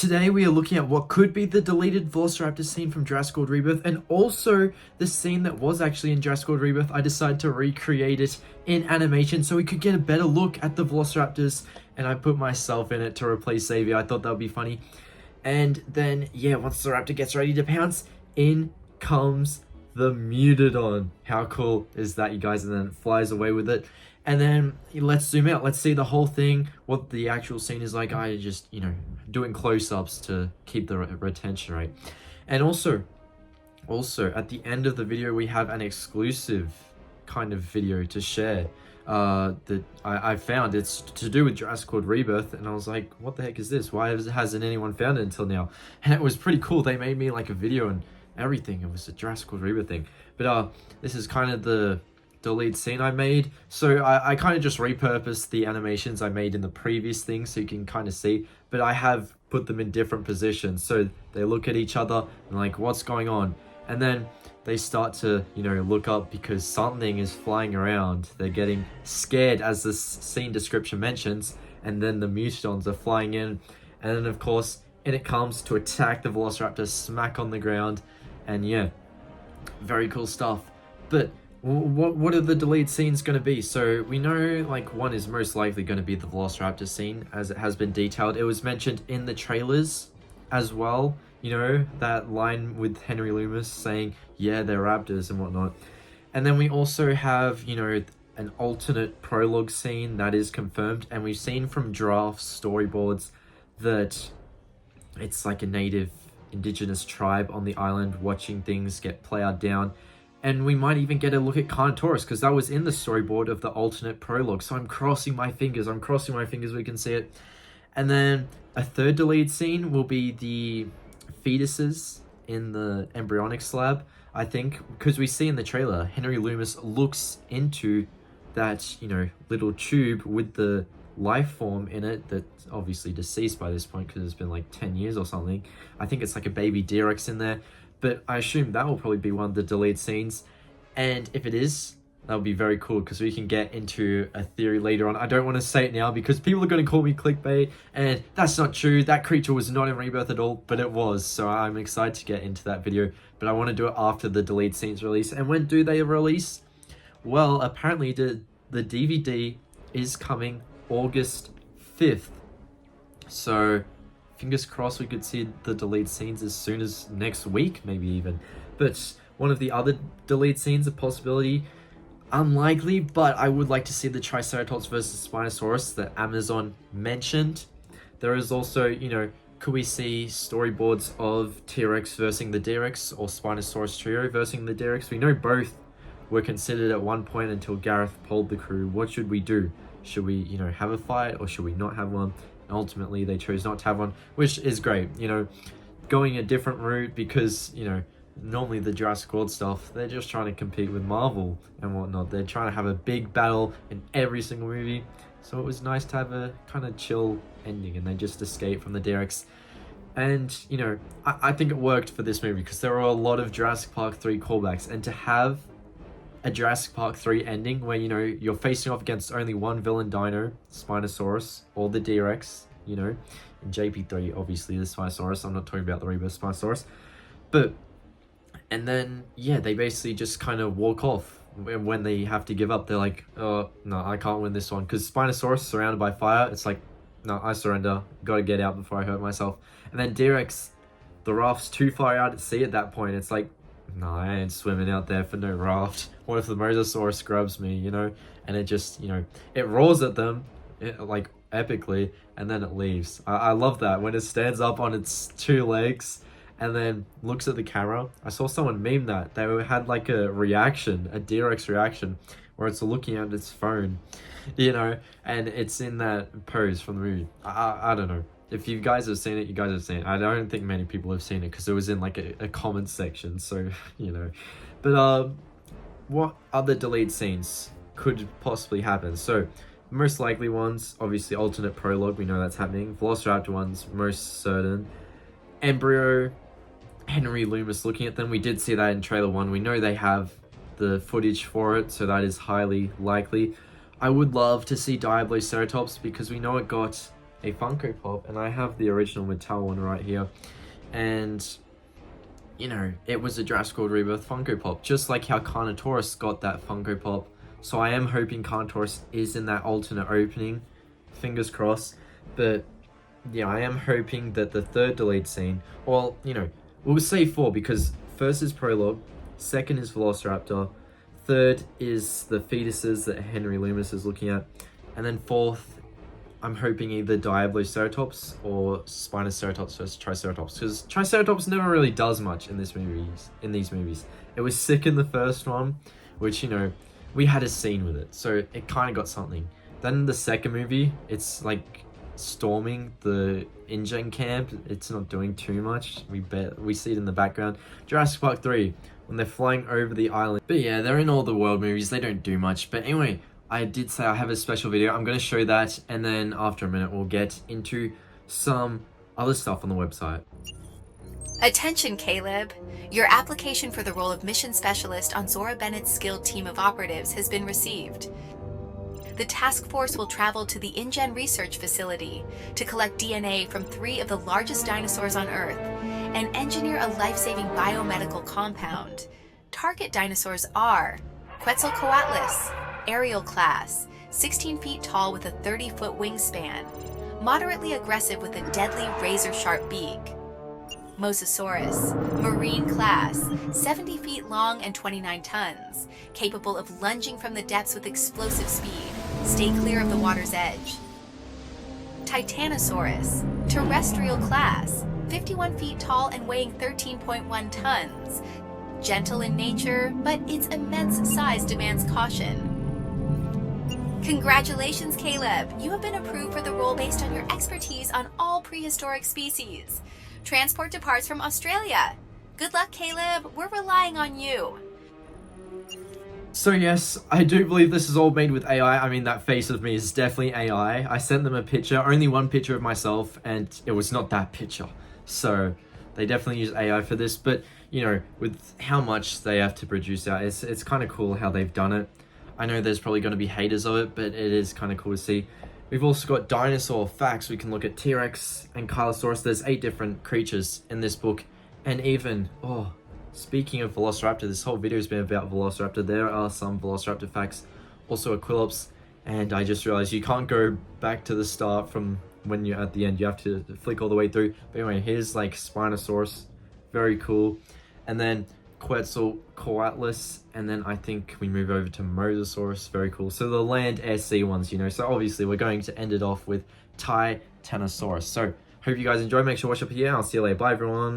Today we are looking at what could be the deleted Velociraptor scene from Jurassic World Rebirth, and also the scene that was actually in Jurassic World Rebirth. I decided to recreate it in animation so we could get a better look at the Velociraptors, and I put myself in it to replace Xavier. I thought that would be funny. And then, yeah, once the raptor gets ready to pounce, in comes the Mutadon. How cool is that, you guys? And then it flies away with it. And then let's zoom out. Let's see the whole thing, what the actual scene is like. I just, doing close-ups to keep the retention rate. And also, at the end of the video, we have an exclusive kind of video to share that I found. It's to do with Jurassic World Rebirth, and I was like, what the heck is this? Why hasn't anyone found it until now? And it was pretty cool. They made me like a video and everything. It was a Jurassic World Rebirth thing. But this is kind of the lead scene I made. So I kind of just repurposed the animations I made in the previous thing so you can kind of see, but I have put them in different positions. So they look at each other and like, what's going on? And then they start to, look up because something is flying around. They're getting scared, as this scene description mentions, and then the Mutadons are flying in. And then, of course, in it comes to attack the Velociraptor, smack on the ground. And yeah, very cool stuff. But what are the delayed scenes going to be? So we know like one is most likely going to be the Velociraptor scene, as it has been detailed. It was mentioned in the trailers as well. That line with Henry Loomis saying, yeah, they're raptors and whatnot. And then we also have, an alternate prologue scene that is confirmed. And we've seen from drafts, storyboards, that it's like a native indigenous tribe on the island watching things get played down. And we might even get a look at Carnotaurus, because that was in the storyboard of the alternate prologue. So I'm crossing my fingers we can see it. And then a third delayed scene will be the fetuses in the embryonic slab, I think, because we see in the trailer, Henry Loomis looks into that, little tube with the life form in it that's obviously deceased by this point because it's been like 10 years or something. I think it's like a baby D-Rex in there. But I assume that will probably be one of the delayed scenes. And if it is, that would be very cool because we can get into a theory later on. I don't want to say it now because people are going to call me clickbait. And that's not true. That creature was not in Rebirth at all, but it was. So I'm excited to get into that video. But I want to do it after the delayed scenes release. And when do they release? Well, apparently the DVD is coming August 5th. So fingers crossed we could see the delayed scenes as soon as next week, maybe even. But one of the other delayed scenes, a possibility, unlikely, but I would like to see the Triceratops versus Spinosaurus that Amazon mentioned. There is also, could we see storyboards of T-Rex versus the D-Rex or Spinosaurus trio versus the D-Rex? We know both were considered at one point until Gareth polled the crew. What should we do? Should we, have a fight, or should we not have one? Ultimately they chose not to have one, which is great, going a different route, because normally the Jurassic World stuff, they're just trying to compete with Marvel and whatnot. They're trying to have a big battle in every single movie, so it was nice to have a kind of chill ending and they just escape from the D-Rex. And I think it worked for this movie because there are a lot of Jurassic Park 3 callbacks, and to have a Jurassic Park 3 ending where, you're facing off against only one villain dino, Spinosaurus, or the D-Rex, in JP3, obviously the Spinosaurus. I'm not talking about the Rebirth Spinosaurus. And then, yeah, they basically just kind of walk off when they have to give up. They're like, oh, no, I can't win this one. Because Spinosaurus surrounded by fire, it's like, no, I surrender. Gotta get out before I hurt myself. And then D-Rex, the raft's too far out at sea at that point. It's like, no, I ain't swimming out there for no raft. What if the Mosasaurus grabs me, And it just, it roars at them, like, epically, and then it leaves. I love that, when it stands up on its two legs and then looks at the camera. I saw someone meme that. They had like a reaction, a D-Rex reaction, where it's looking at its phone, and it's in that pose from the movie. I don't know. If you guys have seen it, you guys have seen it. I don't think many people have seen it because it was in like a comment section. So, But what other delayed scenes could possibly happen? So, most likely ones, obviously alternate prologue. We know that's happening. Velociraptor ones, most certain. Embryo, Henry Loomis looking at them. We did see that in trailer 1. We know they have the footage for it, so that is highly likely. I would love to see Diabloceratops because we know it got a Funko Pop, and I have the original Mattel one right here, and you know, it was a Jurassic World Rebirth Funko Pop, just like how Carnotaurus got that Funko Pop. So I am hoping Carnotaurus is in that alternate opening, fingers crossed. But yeah, I am hoping that the third delayed scene, well, you know, we'll say 4 because first is Prologue, second is Velociraptor, third is the fetuses that Henry Loomis is looking at, and then fourth, I'm hoping either Diabloceratops or Spinosaurus vs Triceratops, because Triceratops never really does much in these movies. It was sick in the first one, which, you know, we had a scene with it, so it kind of got something. Then the second movie, it's like storming the InGen camp. It's not doing too much. We see it in the background. Jurassic Park 3, when they're flying over the island. But yeah, they're in all the world movies. They don't do much. But anyway, I did say I have a special video. I'm going to show that, and then after a minute we'll get into some other stuff on the website. Attention, Caleb! Your application for the role of mission specialist on Zora Bennett's skilled team of operatives has been received. The task force will travel to the InGen research facility to collect DNA from 3 of the largest dinosaurs on Earth and engineer a life-saving biomedical compound. Target dinosaurs are Quetzalcoatlus, Aerial class, 16 feet tall with a 30-foot wingspan, moderately aggressive with a deadly razor-sharp beak. Mosasaurus, Marine class, 70 feet long and 29 tons, capable of lunging from the depths with explosive speed. Stay clear of the water's edge. Titanosaurus, terrestrial class, 51 feet tall and weighing 13.1 tons. Gentle in nature, but its immense size demands caution. Congratulations, Caleb! You have been approved for the role based on your expertise on all prehistoric species. Transport departs from Australia. Good luck, Caleb. We're relying on you. So yes, I do believe this is all made with AI. I mean, that face of me is definitely AI. I sent them a picture, only one picture of myself, and it was not that picture. So they definitely use AI for this, but you know, with how much they have to produce out, it's kind of cool how they've done it. I know there's probably going to be haters of it, but it is kind of cool to see. We've also got dinosaur facts. We can look at T-Rex and Carnosaurus. There's 8 different creatures in this book. And even, speaking of Velociraptor, this whole video has been about Velociraptor. There are some Velociraptor facts. Also Aquilops. And I just realized you can't go back to the start from when you're at the end. You have to flick all the way through. But anyway, here's like Spinosaurus. Very cool. And then Quetzalcoatlus, and then I think we move over to Mosasaurus. Very cool. So the land, air, sea ones, you know. So obviously we're going to end it off with Titanosaurus. So hope you guys enjoy. Make sure to watch up here, and I'll see you later. Bye, everyone.